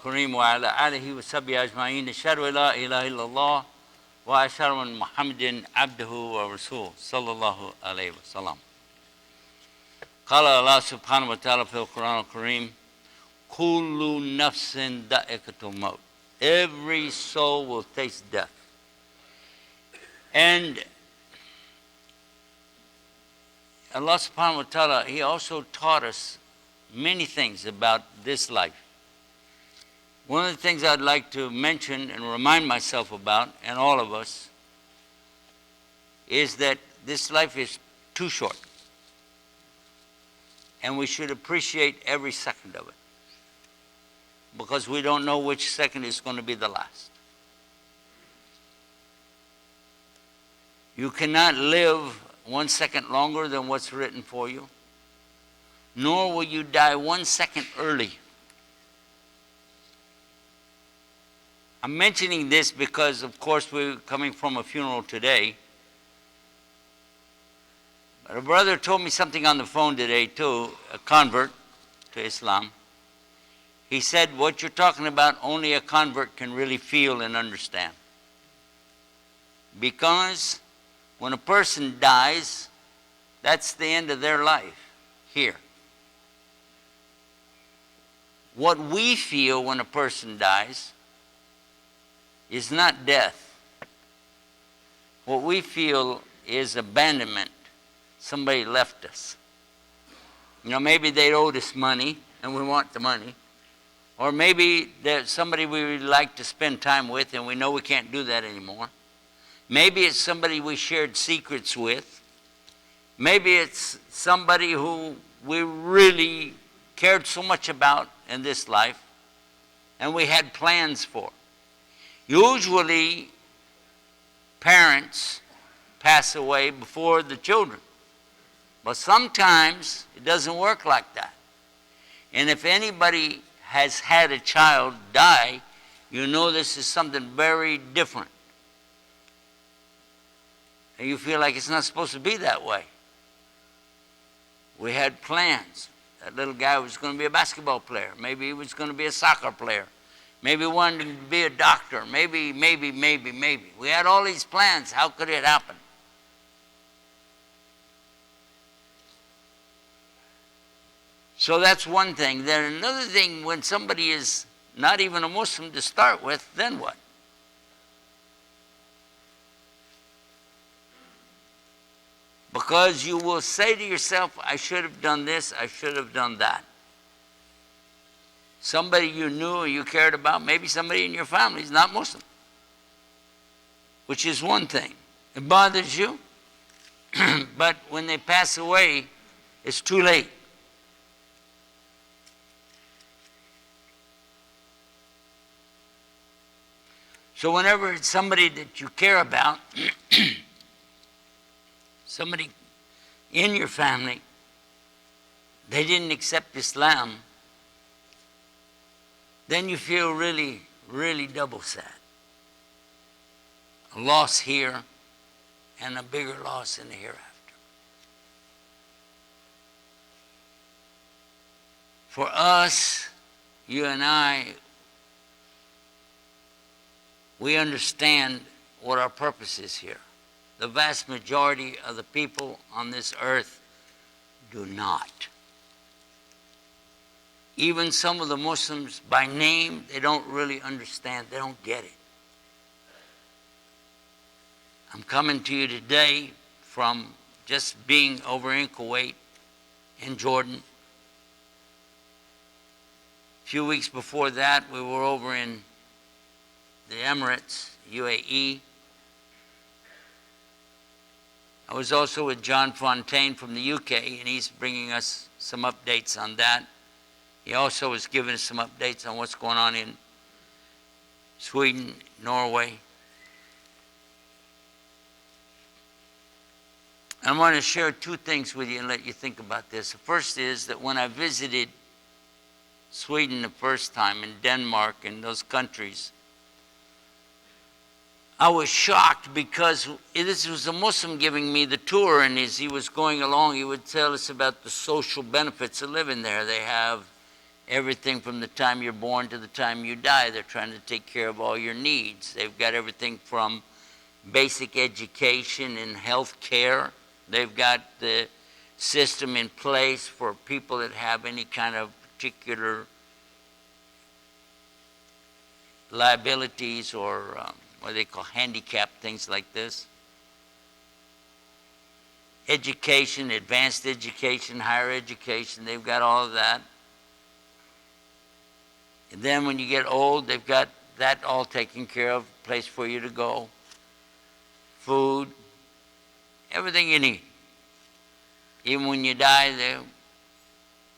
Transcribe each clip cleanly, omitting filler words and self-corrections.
الكريم وعلى آله وصحبه أجمعين أشهد أن لا إله إلا الله وأشهد أن محمدا عبده ورسوله صلى الله عليه وسلم. قال الله سبحانه وتعالى في القرآن الكريم كل نفس ذائقة الموت. Every soul will taste death. And Allah subhanahu wa ta'ala, He also taught us many things about this life. One of the things I'd like to mention and remind myself about, and all of us, is that this life is too short. And we should appreciate every second of it. Because we don't know which second is going to be the last. You cannot live 1 second longer than what's written for you, nor will you die 1 second early. I'm mentioning this because, of course, we're coming from a funeral today. But a brother told me something on the phone today, too, a convert to Islam. He said, what you're talking about, only a convert can really feel and understand. Because when a person dies, that's the end of their life here. What we feel when a person dies is not death. What we feel is abandonment. Somebody left us. You know, maybe they owed us money and we want the money. Or maybe there's somebody we would like to spend time with and we know we can't do that anymore. Maybe it's somebody we shared secrets with. Maybe it's somebody who we really cared so much about in this life and we had plans for. Usually, parents pass away before the children. But sometimes it doesn't work like that. And if anybody has had a child die, you know this is something very different. And you feel like it's not supposed to be that way. We had plans. That little guy was going to be a basketball player. Maybe he was going to be a soccer player. Maybe he wanted to be a doctor. Maybe. We had all these plans. How could it happen? So that's one thing. Then another thing, when somebody is not even a Muslim to start with, then what? Because you will say to yourself, I should have done this, I should have done that. Somebody you knew or you cared about, maybe somebody in your family is not Muslim, which is one thing. It bothers you, but when they pass away, it's too late. So whenever it's somebody that you care about, somebody in your family, they didn't accept Islam, then you feel really, really double sad. A loss here and a bigger loss in the hereafter. For us, you and I, we understand what our purpose is here. The vast majority of the people on this earth do not. Even some of the Muslims, by name, they don't really understand. They don't get it. I'm coming to you today from just being over in Kuwait, in Jordan. A few weeks before that, we were over in the Emirates, UAE. I was also with John Fontaine from the UK, and he's bringing us some updates on that. He also is giving us some updates on what's going on in Sweden, Norway. I want to share two things with you and let you think about this. The first is that when I visited Sweden the first time, in Denmark, and those countries, I was shocked because this was a Muslim giving me the tour, and as he was going along, he would tell us about the social benefits of living there. They have everything from the time you're born to the time you die. They're trying to take care of all your needs. They've got everything from basic education and health care. They've got the system in place for people that have any kind of particular liabilities or what they call handicap, things like this. Education, advanced education, higher education, they've got all of that. And then when you get old, they've got that all taken care of, place for you to go, food, everything you need. Even when you die, they'll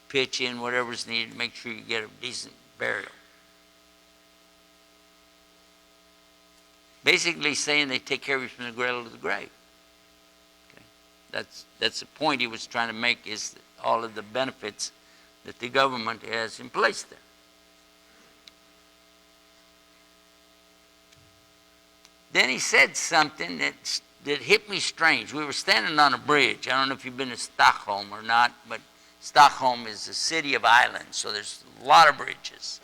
pitch in whatever's needed to make sure you get a decent burial. Basically saying they take care of you from the cradle to the grave. Okay? That's the point he was trying to make, is all of the benefits that the government has in place there. Then he said something that hit me strange. We were standing on a bridge. I don't know if you've been to Stockholm or not, but Stockholm is a city of islands, so there's a lot of bridges.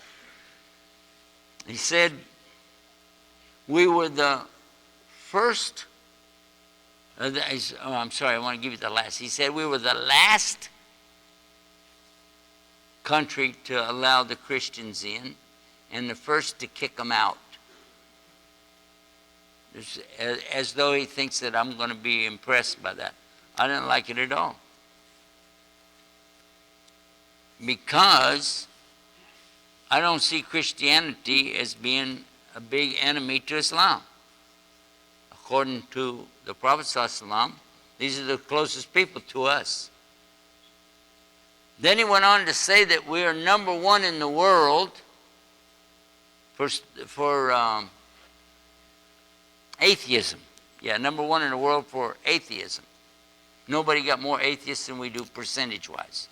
He said, we were the first, I'm sorry, I want to give you the last. He said we were the last country to allow the Christians in and the first to kick them out. As though he thinks that I'm going to be impressed by that. I didn't like it at all. Because I don't see Christianity as being a big enemy to Islam. According to the Prophet ﷺ, these are the closest people to us. Then he went on to say that we are number one in the world for atheism. Yeah, number one in the world for atheism. Nobody got more atheists than we do percentage-wise.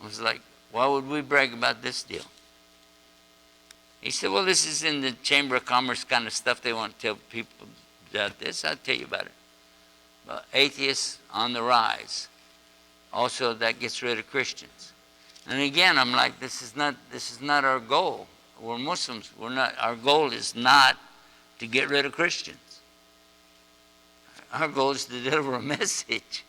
I was like, why would we brag about this deal? He said, well, this is in the Chamber of Commerce kind of stuff. They want to tell people about this. I'll tell you about it. But atheists on the rise. Also, that gets rid of Christians. And again, I'm like, this is not our goal. We're Muslims. Our goal is not to get rid of Christians. Our goal is to deliver a message.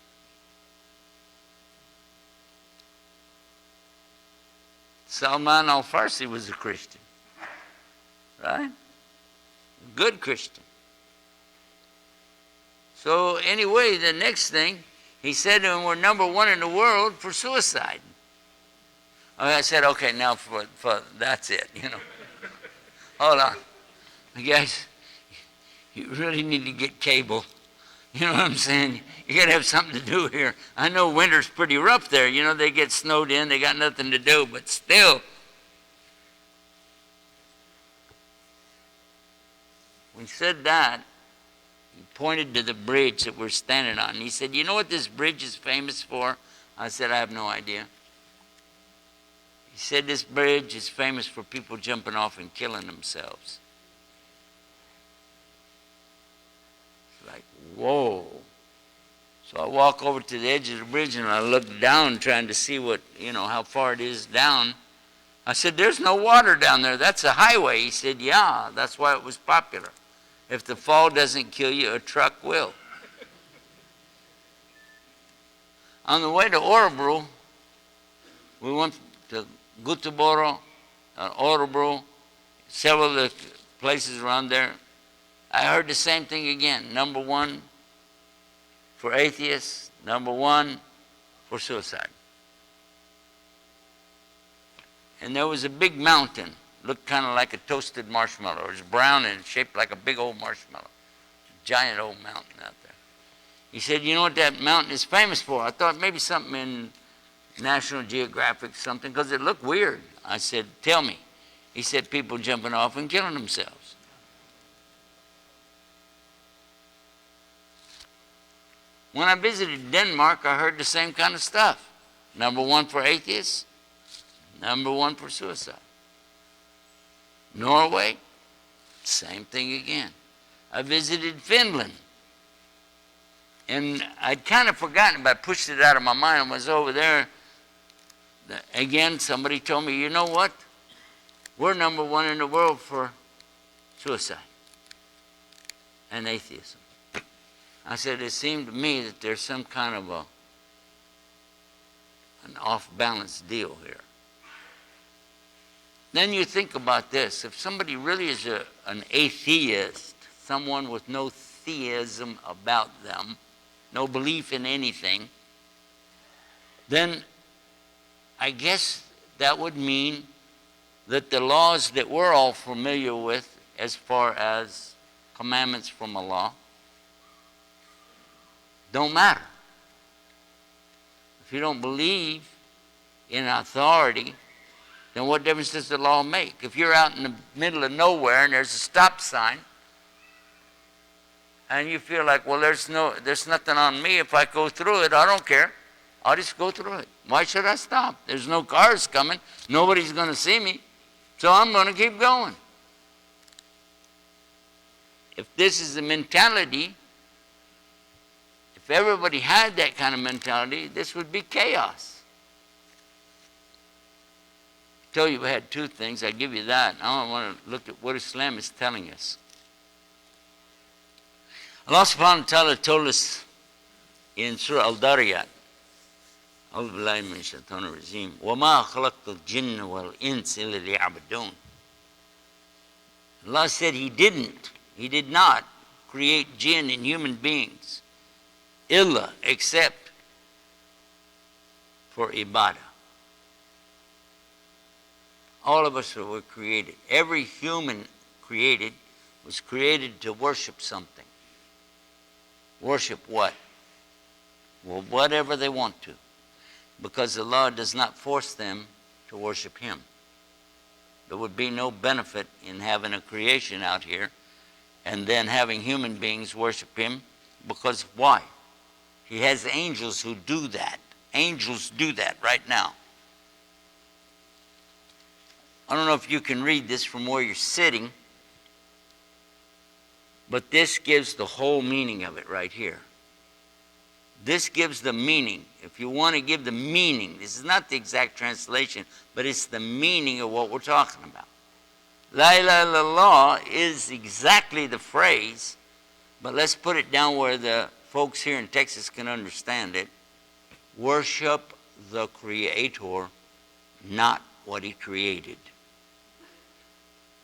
Salman al-Farsi was a Christian, right? Good Christian. So anyway, the next thing, he said, and we're number one in the world for suicide. I said, okay, now for that's it, you know. Hold on. Guys, you really need to get cable. You know what I'm saying? You got to have something to do here. I know winter's pretty rough there. You know, they get snowed in. They got nothing to do, but still. When he said that, he pointed to the bridge that we're standing on. He said, you know what this bridge is famous for? I said, I have no idea. He said, this bridge is famous for people jumping off and killing themselves. It's like, whoa. So I walk over to the edge of the bridge and I look down trying to see what, you know, how far it is down. I said, there's no water down there. That's a highway. He said, yeah, that's why it was popular. If the fall doesn't kill you, a truck will. On the way to Örebro, we went to Göteborg, Örebro, several of the places around there. I heard the same thing again. Number one for atheists, number one for suicide. And there was a big mountain, looked kind of like a toasted marshmallow. It was brown and shaped like a big old marshmallow. Giant old mountain out there. He said, you know what that mountain is famous for? I thought maybe something in National Geographic, something, because it looked weird. I said, tell me. He said, people jumping off and killing themselves. When I visited Denmark, I heard the same kind of stuff. Number one for atheists, number one for suicide. Norway, same thing again. I visited Finland. And I'd kind of forgotten, but I pushed it out of my mind. I was over there. again, somebody told me, you know what? We're number one in the world for suicide and atheism. I said, it seemed to me that there's some kind of an off-balance deal here. Then you think about this. If somebody really is an atheist, someone with no theism about them, no belief in anything, then I guess that would mean that the laws that we're all familiar with as far as commandments from Allah don't matter. If you don't believe in authority, then what difference does the law make? If you're out in the middle of nowhere and there's a stop sign, and you feel like, well, there's nothing on me. If I go through it, I don't care. I'll just go through it. Why should I stop? There's no cars coming. Nobody's going to see me. So I'm going to keep going. If this is the mentality, if everybody had that kind of mentality, this would be chaos. I told you we had two things. I give you that. Now I want to look at what Islam is telling us. Allah subhanahu wa ta'ala told us in Surah Al-Dariyat, أعوذ بالله من الشيطان الرجيم وما خلقت الجن والإنس إلا ليعبدون. Allah said He did not create jinn and human beings illa, except for ibadah. All of us were created. Every human created was created to worship something. Worship what? Well, whatever they want to. Because Allah does not force them to worship Him. There would be no benefit in having a creation out here and then having human beings worship Him, because why? He has angels who do that. Angels do that right now. I don't know if you can read this from where you're sitting, but this gives the whole meaning of it right here. This gives the meaning. If you want to give the meaning, this is not the exact translation, but it's the meaning of what we're talking about. La ilaha illallah is exactly the phrase, but let's put it down where the folks here in Texas can understand it. Worship the Creator, not what He created.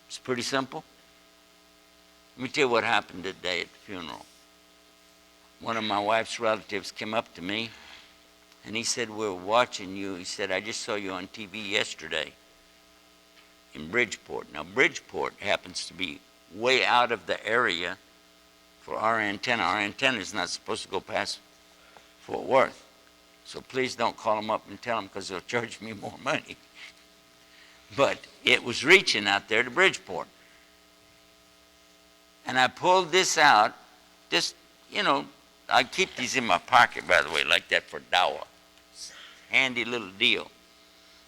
It's pretty simple. Let me tell you what happened today at the funeral. One of my wife's relatives came up to me, and he said, we're watching you. He said, I just saw you on TV yesterday in Bridgeport. Now, Bridgeport happens to be way out of the area for our antenna. Our antenna is not supposed to go past Fort Worth. So please don't call them up and tell them, because they'll charge me more money. But it was reaching out there to Bridgeport. And I pulled this out, just, I keep these in my pocket, by the way, like that for Dawah. Handy little deal.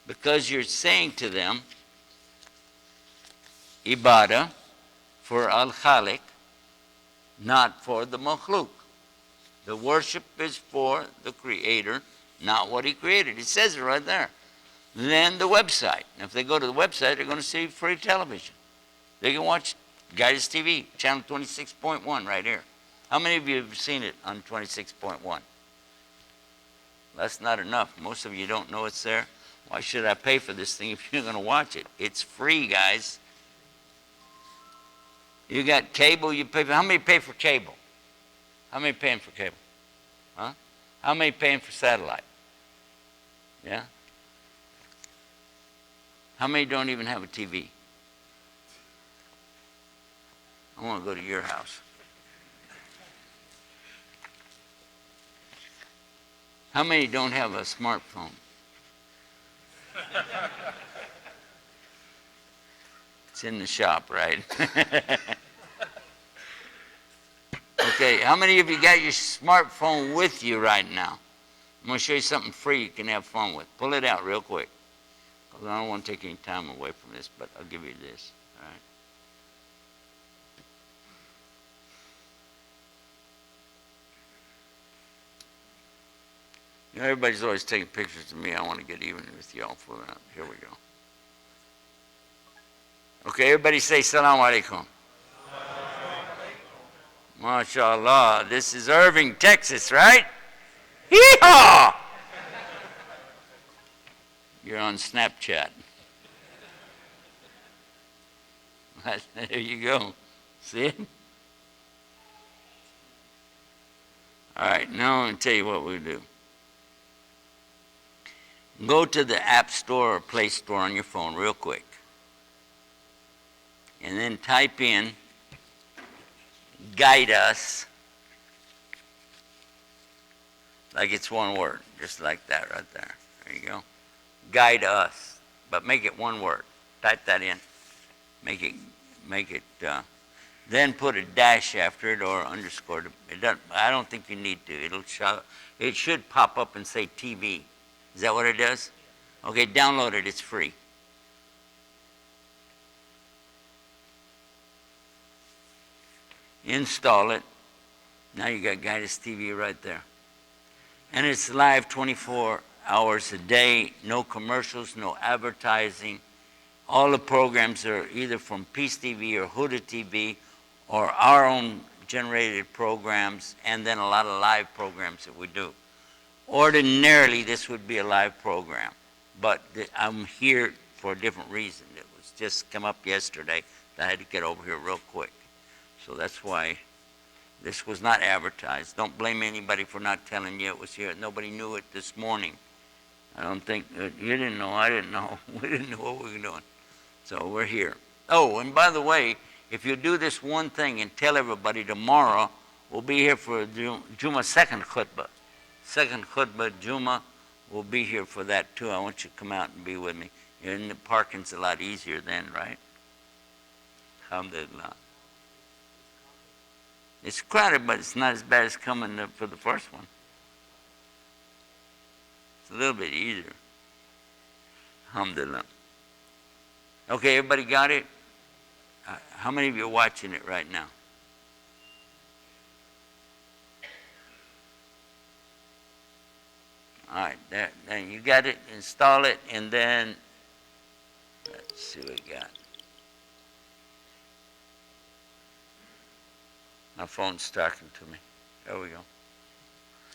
Because you're saying to them, ibadah for Al-Khaliq, not for the makhluk. The worship is for the Creator, not what He created. It says it right there. Then the website. If they go to the website, they're going to see free television. They can watch Guidance TV, channel 26.1 right here. How many of you have seen it on 26.1? That's not enough. Most of you don't know it's there. Why should I pay for this thing if you're going to watch it? It's free, guys. You got cable, you pay for. How many pay for cable? How many paying for cable? Huh? How many paying for satellite? Yeah? How many don't even have a TV? I want to go to your house. How many don't have a smartphone? It's in the shop, right? Okay, how many of you got your smartphone with you right now? I'm going to show you something free you can have fun with. Pull it out real quick. Because I don't want to take any time away from this, but I'll give you this. All right. Everybody's always taking pictures of me. I want to get even with y'all for that. Here we go. Okay, everybody say Salaam Alaikum. MashaAllah. This is Irving, Texas, right? Hee-haw! You're on Snapchat. There you go. See it? All right, now I'm going to tell you what we do. Go to the App Store or Play Store on your phone real quick. And then type in Guide Us. Like it's one word, just like that right there. There you go. Guide Us. But make it one word. Type that in. Make it, then put a dash after it or underscore. It doesn't, I don't think you need to. It should pop up and say TV. Is that what it does? Okay, download it. It's free. Install it. Now you got Guidance TV right there. And it's live 24 hours a day. No commercials, no advertising. All the programs are either from Peace TV or Huda TV or our own generated programs, and then a lot of live programs that we do. Ordinarily, this would be a live program, but I'm here for a different reason. It was just come up yesterday that I had to get over here real quick. So that's why this was not advertised. Don't blame anybody for not telling you it was here. Nobody knew it this morning. I don't think, you didn't know, I didn't know. We didn't know what we were doing. So we're here. Oh, and by the way, if you do this one thing and tell everybody tomorrow, we'll be here for Jummah's second khutbah. Second khutbah, Jummah, we'll be here for that too. I want you to come out and be with me. And the parking's a lot easier then, right? Alhamdulillah. It's crowded, but it's not as bad as coming for the first one. It's a little bit easier. Alhamdulillah. Okay, everybody got it? How many of you are watching it right now? All right, then you got it, install it, and then, let's see what we got. My phone's talking to me. There we go.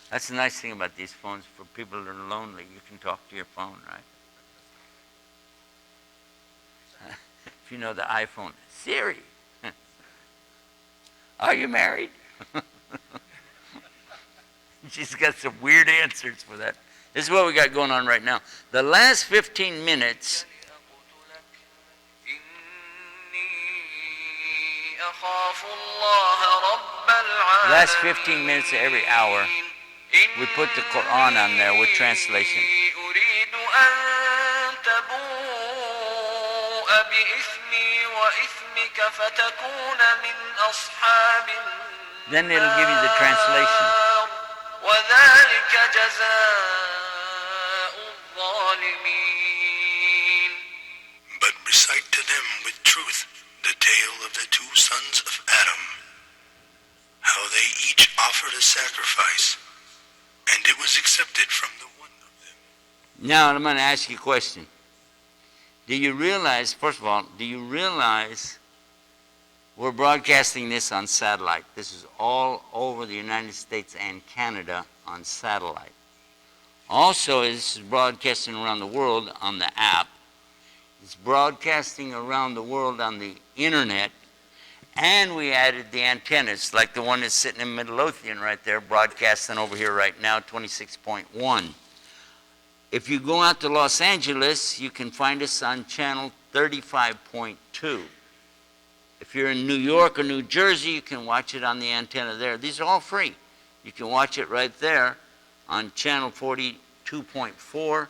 That's the nice thing about these phones. For people that are lonely, you can talk to your phone, right? If you know the iPhone, Siri, are you married? She's got some weird answers for that. This is what we got going on right now. The last 15 minutes, last 15 minutes of every hour, we put the Quran on there with translation. Then it'll give you the translation. But recite to them with truth the tale of the two sons of Adam, how they each offered a sacrifice, and it was accepted from the one of them. Now I'm going to ask you a question. Do you realize, first of all, do you realize we're broadcasting this on satellite? This is all over the United States and Canada on satellite. Also, this is broadcasting around the world on the app. It's broadcasting around the world on the internet. And we added the antennas, like the one that's sitting in Midlothian right there, broadcasting over here right now, 26.1. If you go out to Los Angeles, you can find us on channel 35.2. If you're in New York or New Jersey, you can watch it on the antenna there. These are all free. You can watch it right there on channel 42.4.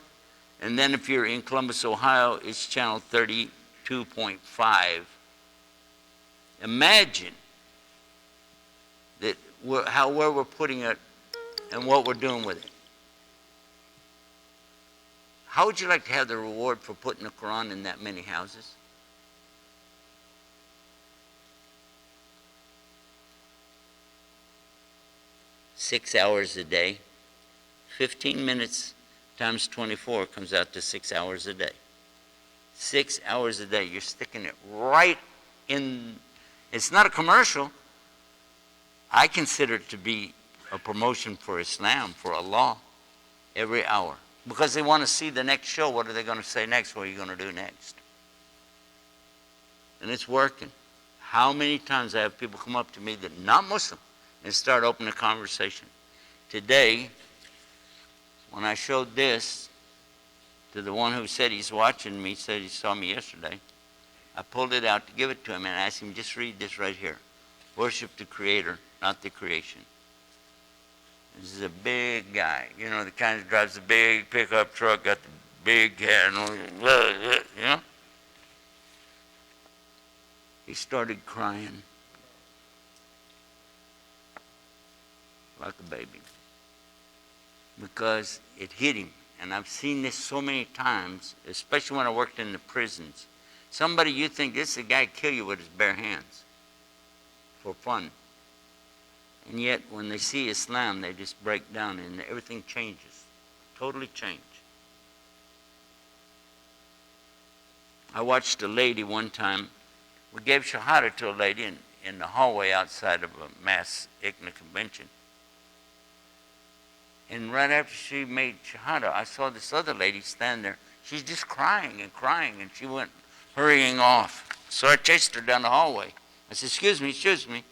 And then if you're in Columbus, Ohio, it's channel 32.5. Imagine that where we're putting it and what we're doing with it. How would you like to have the reward for putting the Quran in that many houses? $6 hours a day, 15 minutes times 24 comes out to 6 hours a day. 6 hours a day. You're sticking it right in. It's not a commercial. I consider it to be a promotion for Islam, for Allah, every hour. Because they want to see the next show. What are they going to say next? What are you going to do next? And it's working. How many times I have people come up to me that are not Muslim and start opening a conversation. Today, when I showed this to the one who said he's watching me, said he saw me yesterday, I pulled it out to give it to him and asked him, just read this right here. Worship the Creator, not the creation. This is a big guy, you know, the kind that drives a big pickup truck, got the big head, you know. He started crying like a baby because it hit him. And I've seen this so many times, especially when I worked in the prisons. Somebody you think this is a guy kill you with his bare hands for fun. And yet when they see Islam, they just break down and everything changes, totally change. I watched a lady one time. We gave Shahada to a lady in the hallway outside of a mass ICNA convention. And right after she made Shahada, I saw this other lady stand there. She's just crying and crying, and she went hurrying off. So I chased her down the hallway. I said, excuse me. I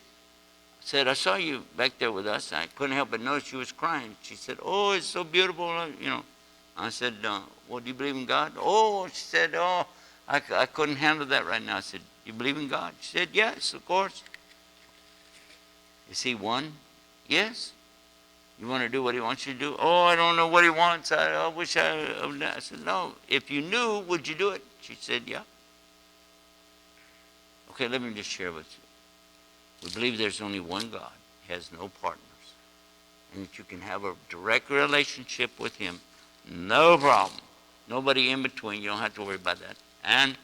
said, I saw you back there with us. I couldn't help but notice she was crying. She said, oh, it's so beautiful, you know. I said, well, do you believe in God? Oh, she said, oh, I couldn't handle that right now. I said, you believe in God? She said, yes, of course. Is he one? Yes. You want to do what he wants you to do? Oh, I don't know what he wants. I wish I said, no. If you knew, would you do it? She said, yeah. Okay, let me just share with you. We believe there's only one God. He has no partners. And that you can have a direct relationship with him. No problem. Nobody in between. You don't have to worry about that. And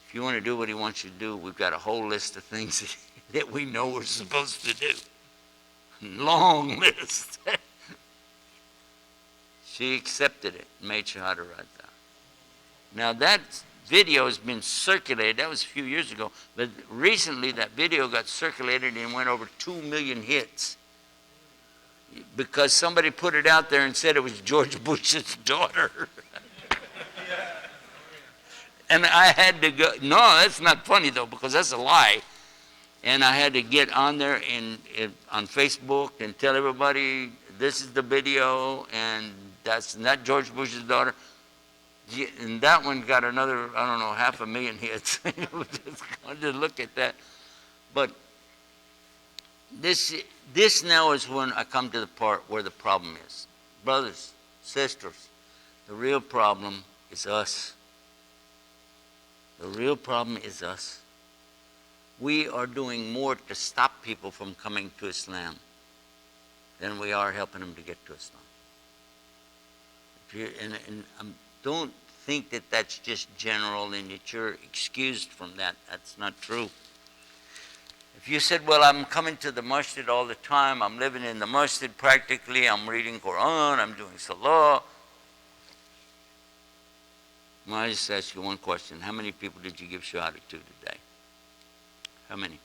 if you want to do what he wants you to do, we've got a whole list of things that we know we're supposed to do. Long list. She accepted it and made Shahada right there. Now that video has been circulated. That was a few years ago. But recently that video got circulated and went over 2 million hits. Because somebody put it out there and said it was George Bush's daughter. And I had to go, no, that's not funny though, because that's a lie. And I had to get on there on Facebook and tell everybody, this is the video, and that's not George Bush's daughter. And that one got another, I don't know, 500,000 hits. Just look at that. But this now is when I come to the part where the problem is. Brothers, sisters, the real problem is us. The real problem is us. We are doing more to stop people from coming to Islam than we are helping them to get to Islam. Don't think that that's just general and that you're excused from that. That's not true. If you said, well, I'm coming to the masjid all the time, I'm living in the masjid practically, I'm reading Quran, I'm doing salah. Well, I just ask you one question. How many people did you give shahada to today? How many?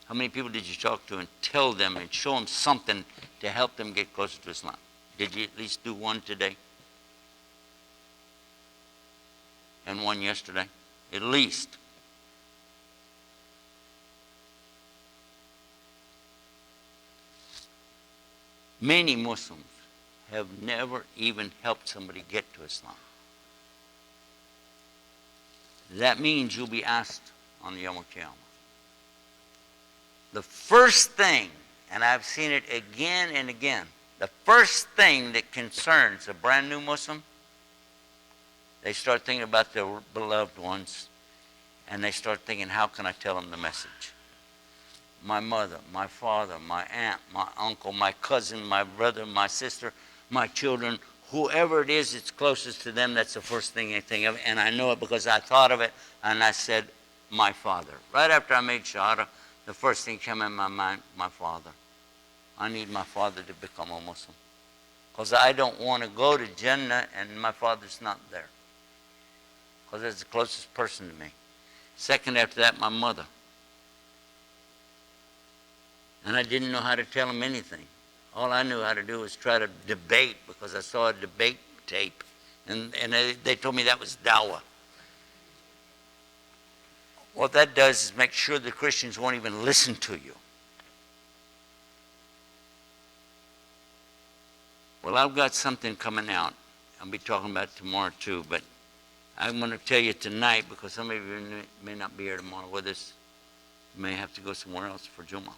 How many people did you talk to and tell them and show them something to help them get closer to Islam? Did you at least do one today? And one yesterday? At least. Many Muslims have never even helped somebody get to Islam. That means you'll be asked on the Yawm al-Qiyamah. The first thing, and I've seen it again and again, the first thing that concerns a brand new Muslim, they start thinking about their beloved ones, and they start thinking, how can I tell them the message? My mother, my father, my aunt, my uncle, my cousin, my brother, my sister, my children, whoever it is that's closest to them, that's the first thing they think of. And I know it because I thought of it, and I said, my father. Right after I made Shahada, the first thing came in my mind, my father. I need my father to become a Muslim. Because I don't want to go to Jannah and my father's not there. Because that's the closest person to me. Second after that, my mother. And I didn't know how to tell him anything. All I knew how to do was try to debate, because I saw a debate tape. And they told me that was Dawah. What that does is make sure the Christians won't even listen to you. Well, I've got something coming out. I'll be talking about it tomorrow too, but I'm going to tell you tonight, because some of you may not be here tomorrow with us. You may have to go somewhere else for Jummah.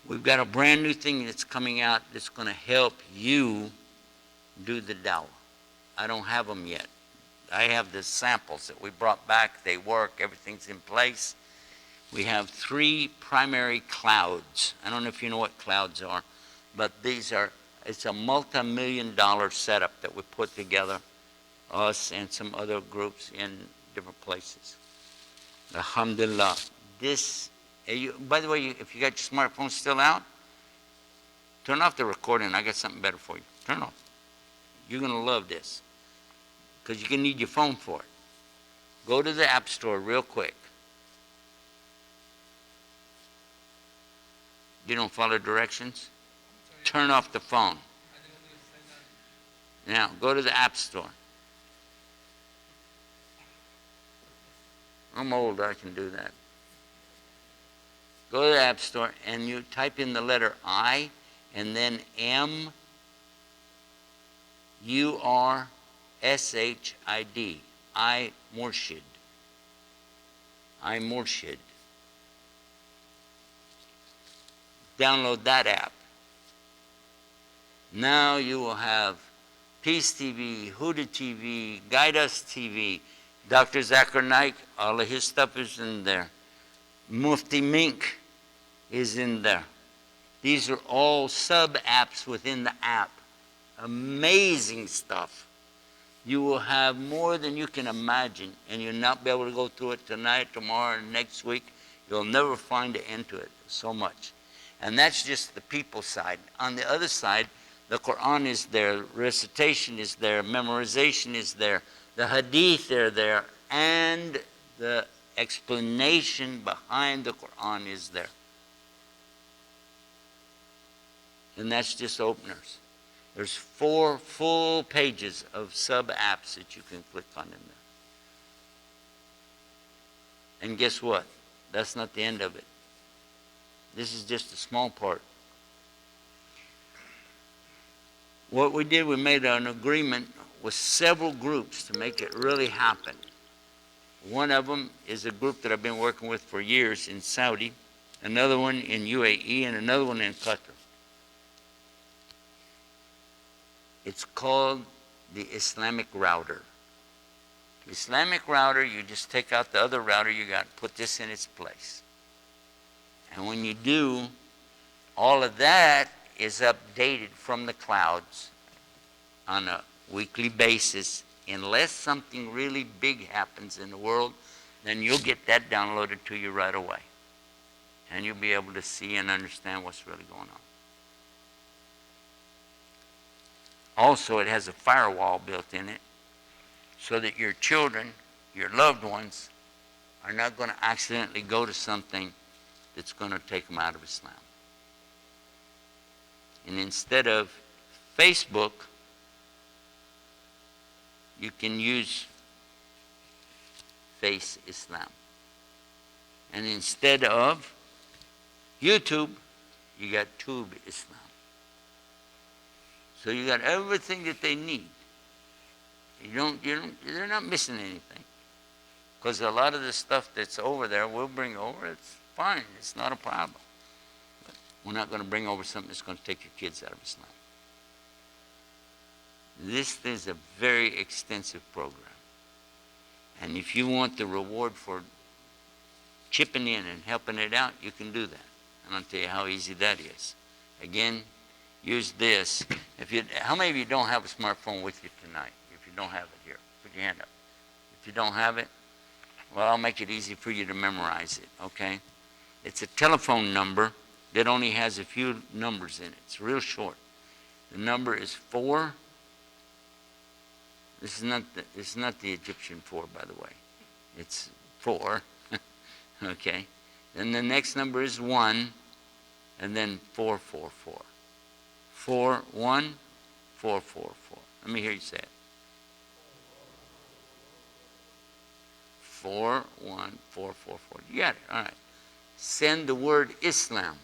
We've got a brand new thing that's coming out that's going to help you do the Dawah. I don't have them yet. I have the samples that we brought back. They work. Everything's in place. We have 3 primary clouds. I don't know if you know what clouds are, but it's a multi-million-dollar setup that we put together, us and some other groups in different places. Alhamdulillah. By the way, if you got your smartphone still out, turn off the recording. I got something better for you. Turn it off. You're going to love this, because you're going to need your phone for it. Go to the App Store real quick. You don't follow directions? Turn off the phone. Now, go to the App Store. I'm old, I can do that. Go to the App Store and you type in the letter I and then M-U-R-S-H-I-D. I-Murshid. I-Murshid. Download that app. Now you will have Peace TV, Huda TV, Guide Us TV, Dr. Zakir Naik, all of his stuff is in there. Mufti Mink is in there. These are all sub-apps within the app. Amazing stuff. You will have more than you can imagine, and you'll not be able to go through it tonight, tomorrow, and next week. You'll never find an end to it. So much. And that's just the people side. On the other side, the Quran is there, recitation is there, memorization is there, the hadith are there, and the explanation behind the Quran is there. And that's just openers. There's 4 full pages of sub-apps that you can click on in there. And guess what? That's not the end of it. This is just a small part. What we did, we made an agreement with several groups to make it really happen. One of them is a group that I've been working with for years in Saudi, another one in UAE, and another one in Qatar. It's called the Islamic router. The Islamic router, you just take out the other router you got, put this in its place. And when you do, all of that is updated from the clouds on a weekly basis. Unless something really big happens in the world, then you'll get that downloaded to you right away. And you'll be able to see and understand what's really going on. Also, it has a firewall built in it so that your children, your loved ones, are not going to accidentally go to something that's going to take them out of Islam. And instead of Facebook, you can use Face Islam. And instead of YouTube, you got Tube Islam. So you got everything that they need. They're not missing anything. Because a lot of the stuff that's over there, we'll bring over. It's fine. It's not a problem. But we're not going to bring over something that's going to take your kids out of Islam. This is a very extensive program. And if you want the reward for chipping in and helping it out, you can do that. And I'll tell you how easy that is. Again, use this. How many of you don't have a smartphone with you tonight? If you don't have it here, put your hand up. If you don't have it, well, I'll make it easy for you to memorize it, okay? It's a telephone number that only has a few numbers in it. It's real short. The number is 4. This is not the Egyptian 4, by the way. It's 4. Okay. Then the next number is 1, and then 444. 41444. Let me hear you say it. 41444. You got it. All right. Send the word Islam.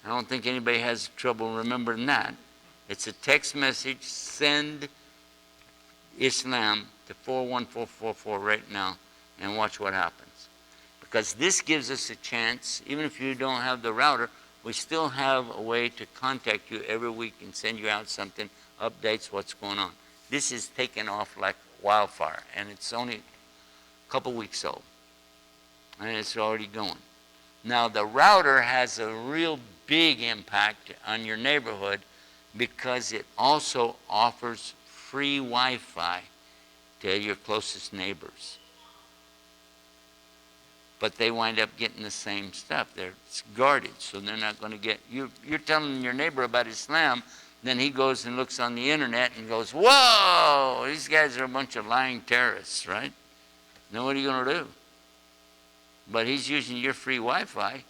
I don't think anybody has trouble remembering that. It's a text message. Send Islam to 41444 right now and watch what happens. Because this gives us a chance, even if you don't have the router, we still have a way to contact you every week and send you out something, updates what's going on. This is taking off like wildfire, and it's only a couple weeks old, and it's already going. Now, the router has a real big impact on your neighborhood because it also offers free Wi-Fi to your closest neighbors. But they wind up getting the same stuff. It's guarded, so they're not going to get... You're telling your neighbor about Islam, then he goes and looks on the internet and goes, whoa, these guys are a bunch of lying terrorists, right? Now what are you going to do? But he's using your free Wi-Fi,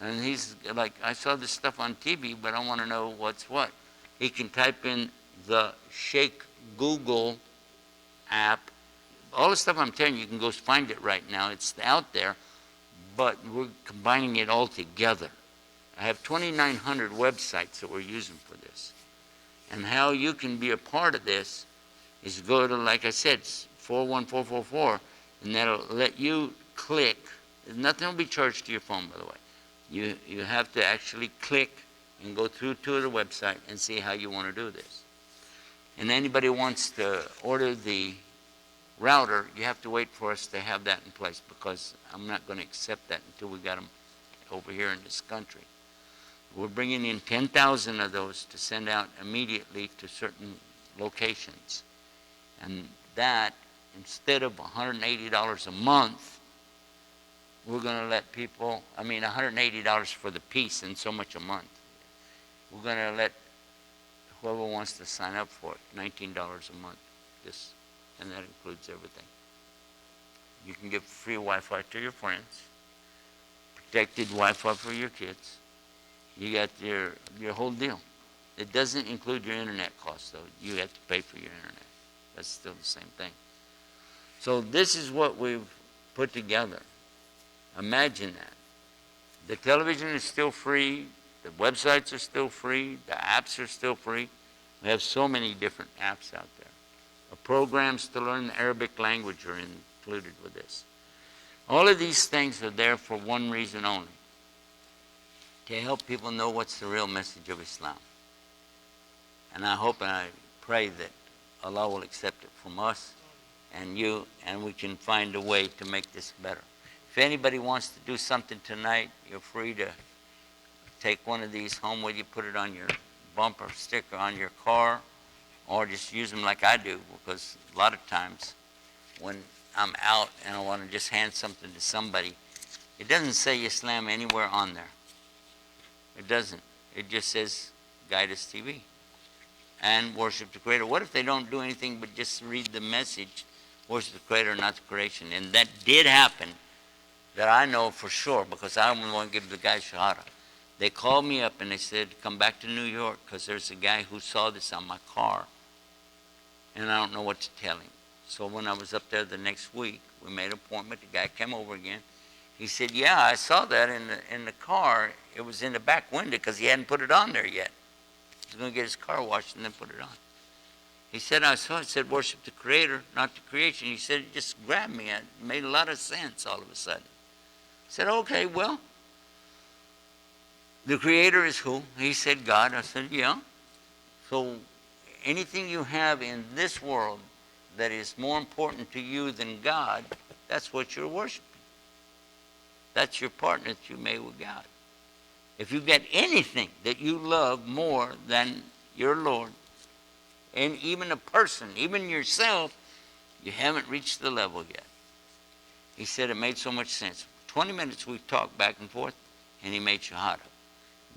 and he's like, I saw this stuff on TV, but I want to know what's what. He can type in the Sheikh Google app. All the stuff I'm telling you, you can go find it right now. It's out there, but we're combining it all together. I have 2,900 websites that we're using for this. And how you can be a part of this is go to, like I said, 41444, and that'll let you click. Nothing will be charged to your phone, by the way. You have to actually click and go through to the website and see how you want to do this. And anybody who wants to order the router, you have to wait for us to have that in place, because I'm not going to accept that until we got them over here in this country. We're bringing in 10,000 of those to send out immediately to certain locations. And that, instead of $180 a month, we're going to let people, $180 for the piece and so much a month. We're going to let whoever wants to sign up for it, $19 a month. And that includes everything. You can give free Wi-Fi to your friends, protected Wi-Fi for your kids. You got your whole deal. It doesn't include your internet costs, though. You have to pay for your internet. That's still the same thing. So this is what we've put together. Imagine that. The television is still free. The websites are still free. The apps are still free. We have so many different apps out there. Programs to learn the Arabic language are included with this. All of these things are there for one reason only: to help people know what's the real message of Islam. And I hope and I pray that Allah will accept it from us and you, and we can find a way to make this better. If anybody wants to do something tonight, you're free to take one of these home with you, put it on your bumper sticker on your car, or just use them like I do, because a lot of times when I'm out and I want to just hand something to somebody, it doesn't say Islam anywhere on there. It doesn't. It just says Guide Us TV and Worship the Creator. What if they don't do anything but just read the message, worship the Creator, not the creation? And that did happen, that I know for sure, because I'm the one to give the guy shahada. They called me up and they said, come back to New York, because there's a guy who saw this on my car, and I don't know what to tell him. So when I was up there the next week, we made an appointment. The guy came over again. He said, yeah, I saw that in the car. It was in the back window because he hadn't put it on there yet. He was going to get his car washed and then put it on. He said, I saw it said worship the Creator, not the creation. He said, it just grabbed me. It made a lot of sense all of a sudden. I said, okay, well, the Creator is who? He said, God. I said, yeah. So anything you have in this world that is more important to you than God, that's what you're worshiping. That's your partner that you made with God. If you get anything that you love more than your Lord, and even a person, even yourself, you haven't reached the level yet. He said it made so much sense. 20 minutes we talked back and forth, and he made shahada.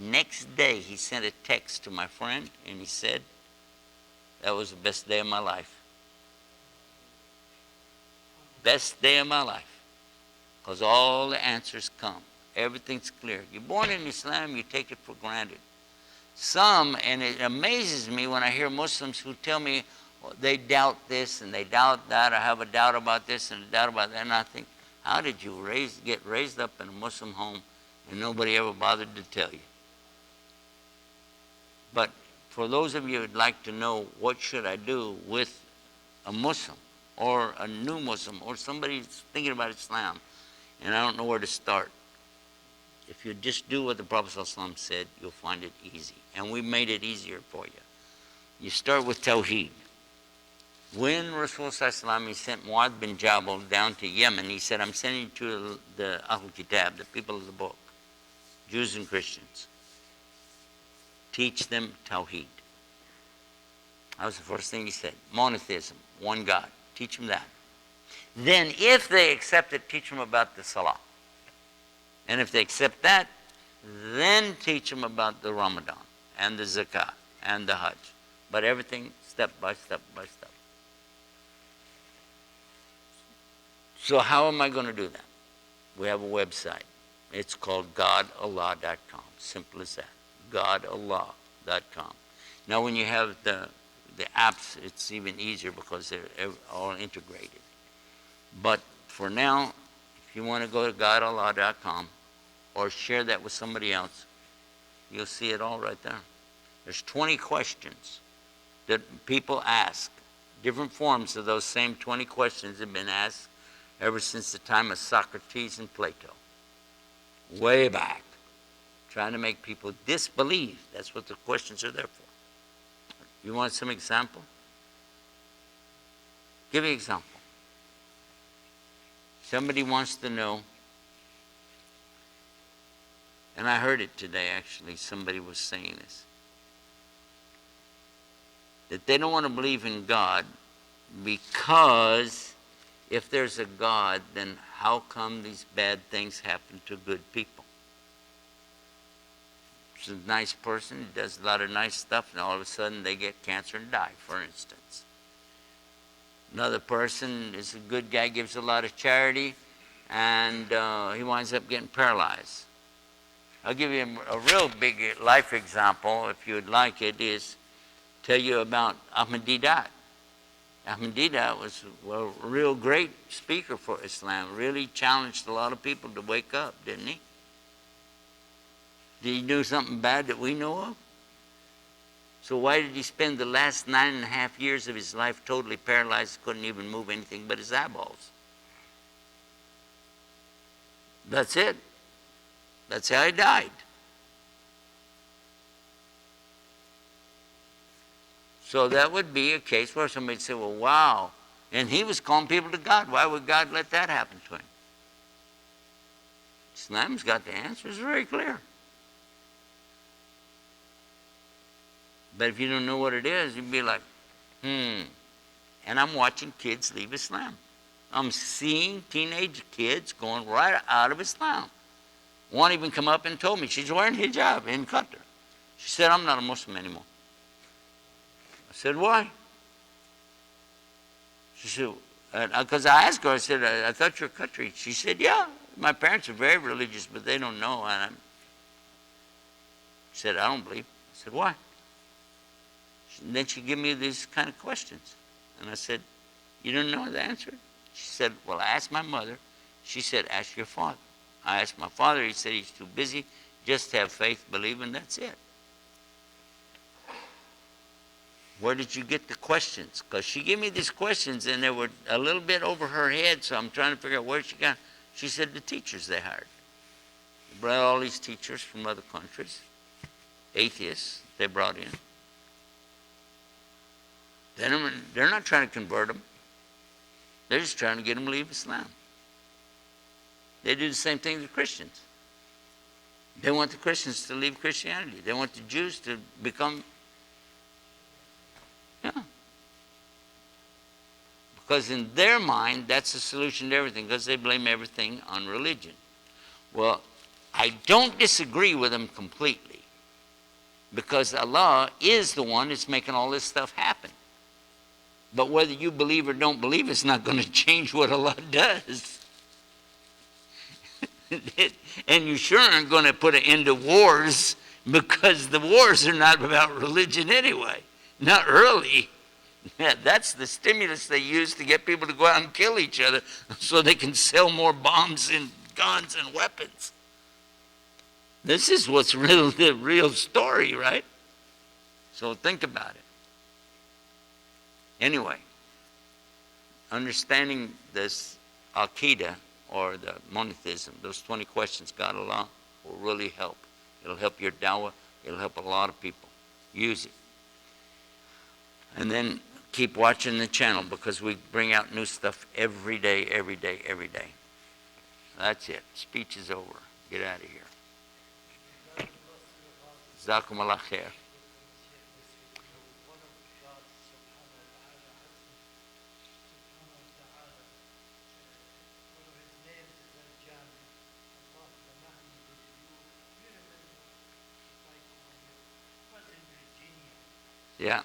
Next day, he sent a text to my friend, and he said, that was the best day of my life. Best day of my life. Because all the answers come. Everything's clear. You're born in Islam, you take it for granted. Some, and it amazes me when I hear Muslims who tell me they doubt this and they doubt that, or have a doubt about this and a doubt about that, and I think, how did you get raised up in a Muslim home and nobody ever bothered to tell you? But for those of you who'd like to know what should I do with a Muslim or a new Muslim or somebody who's thinking about Islam and I don't know where to start, if you just do what the Prophet ﷺ said, you'll find it easy. And we made it easier for you. You start with Tawheed. When Rasulullah ﷺ sent Mu'adh bin Jabal down to Yemen, he said, I'm sending you to the Ahlul Kitab, the people of the book, Jews and Christians. Teach them Tawheed. That was the first thing he said. Monotheism, one God. Teach them that. Then if they accept it, teach them about the Salah. And if they accept that, then teach them about the Ramadan and the Zakah and the Hajj. But everything step by step by step. So how am I going to do that? We have a website. It's called godallah.com. Simple as that. godallah.com. Now when you have the apps, it's even easier because they're all integrated. But for now, if you want to go to godallah.com or share that with somebody else, you'll see it all right there. There's 20 questions that people ask. Different forms of those same 20 questions have been asked ever since the time of Socrates and Plato. Way back. Trying to make people disbelieve. That's what the questions are there for. You want some example? Give me an example. Somebody wants to know, and I heard it today actually, somebody was saying this, that they don't want to believe in God because if there's a God, then how come these bad things happen to good people? It's a nice person, does a lot of nice stuff, and all of a sudden they get cancer and die, for instance. Another person is a good guy, gives a lot of charity, and he winds up getting paralyzed. I'll give you a real big life example, if you would like it, is tell you about Ahmadiyya. Ahmadiyya was a real great speaker for Islam, really challenged a lot of people to wake up, didn't he? Did he do something bad that we know of? So why did he spend the last 9.5 years of his life totally paralyzed, couldn't even move anything but his eyeballs? That's it. That's how he died. So that would be a case where somebody would say, well, wow. And he was calling people to God. Why would God let that happen to him? Islam's got the answer. It's very clear. But if you don't know what it is, you'd be like, And I'm watching kids leave Islam. I'm seeing teenage kids going right out of Islam. One even come up and told me, she's wearing hijab in Khatira. She said, I'm not a Muslim anymore. I said, why? She said, because I asked her, I said, I thought you were Khatiri. She said, yeah, my parents are very religious, but they don't know. And she said, I don't believe. I said, why? And then she gave me these kind of questions. And I said, you don't know the answer? She said, well, I asked my mother. She said, ask your father. I asked my father. He said he's too busy. Just have faith, believe, and that's it. Where did you get the questions? Because she gave me these questions, and they were a little bit over her head, so I'm trying to figure out where she got. She said the teachers they hired. They brought all these teachers from other countries, atheists they brought in. They're not trying to convert them. They're just trying to get them to leave Islam. They do the same thing to Christians. They want the Christians to leave Christianity. They want the Jews to become, because in their mind, that's the solution to everything, because they blame everything on religion. Well, I don't disagree with them completely. because Allah is the one that's making all this stuff happen. But whether you believe or don't believe, it's not going to change what Allah does. And you sure aren't going to put an end to wars, because the wars are not about religion anyway. Not really. That's the stimulus they use to get people to go out and kill each other so they can sell more bombs and guns and weapons. This is what's the real story, right? So think about it. Anyway, understanding this Aqidah, or the monotheism, those 20 questions, God, Allah, will really help. It'll help your dawah. It'll help a lot of people. Use it. And then keep watching the channel, because we bring out new stuff every day, every day, every day. That's it. Speech is over. Get out of here. Jazakumullah khair. Yeah.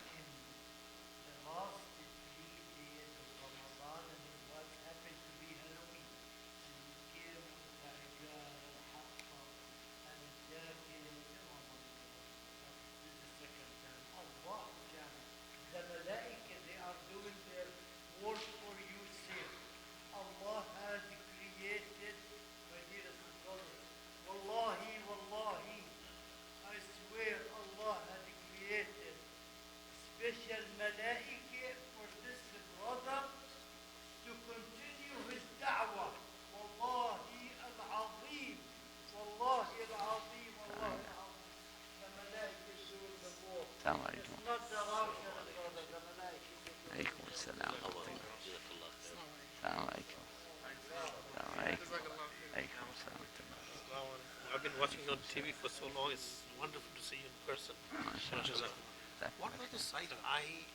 I've been watching you on TV for so long. It's wonderful to see you in person. What was the site